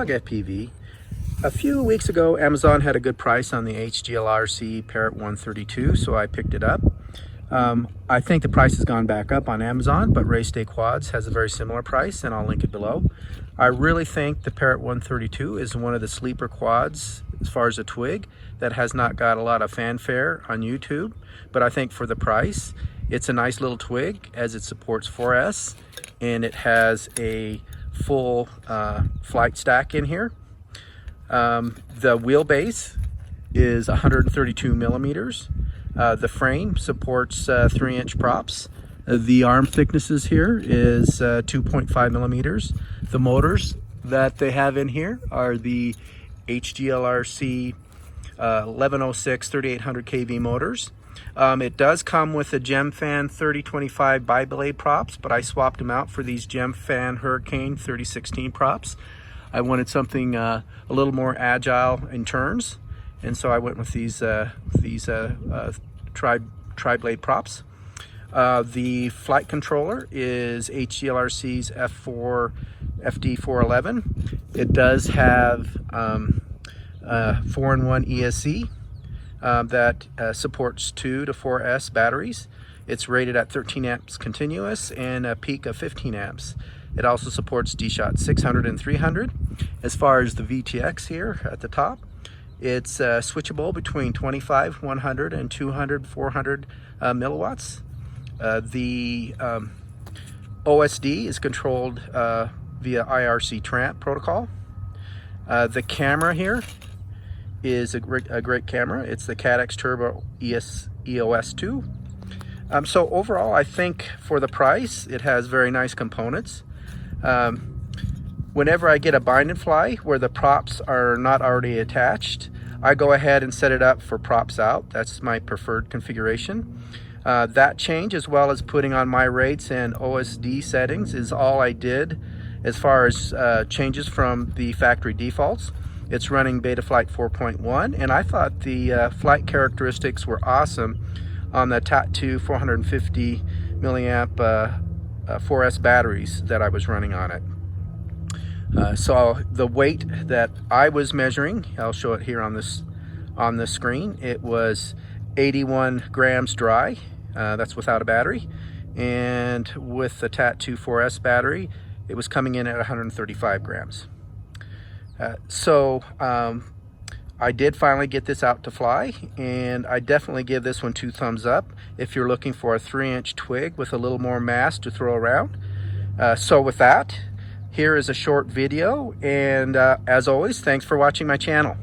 analog FPV. A few weeks ago, Amazon had a good price on the HGLRC Parrot 132, so I picked it up. I think the price has gone back up on Amazon, but Race Day Quads has a very similar price, and I'll link it below. I really think the Parrot 132 is one of the sleeper quads as far as a Twig that has not got a lot of fanfare on YouTube, but I think for the price, it's a nice little Twig as it supports 4S, and it has a full flight stack in here. The wheelbase is 132 millimeters. The frame supports 3-inch props. The arm thicknesses here is 2.5 millimeters. The motors that they have in here are the HGLRC 1106 3800 kV motors. It does come with the Gemfan 3025 bi-blade props, but I swapped them out for these Gemfan Hurricane 3016 props. I wanted something a little more agile in turns, and so I went with these tri-blade props. The flight controller is HGLRC's FD411. It does have 4-in-1 ESC that supports 2 to 4S batteries. It's rated at 13 amps continuous and a peak of 15 amps. It also supports D-Shot 600 and 300. As far as the VTX here at the top, it's switchable between 25, 100, and 200, 400 milliwatts. The OSD is controlled via IRC Tramp protocol. The camera here is a great camera. It's the CADX Turbo EOS 2. So overall, I think for the price, it has very nice components. Whenever I get a bind and fly where the props are not already attached, I go ahead and set it up for props out. That's my preferred configuration. That change, as well as putting on my rates and OSD settings, is all I did as far as changes from the factory defaults. It's running Betaflight 4.1, and I thought the flight characteristics were awesome on the TAT2 450 milliamp 4S batteries that I was running on it. So the weight that I was measuring, I'll show it here on this screen. It was 81 grams dry. That's without a battery, and with the TAT2 4S battery, it was coming in at 135 grams. I did finally get this out to fly, and I definitely give this one 2 thumbs up if you're looking for a 3-inch Twig with a little more mass to throw around. So with that, here is a short video, and as always, thanks for watching my channel.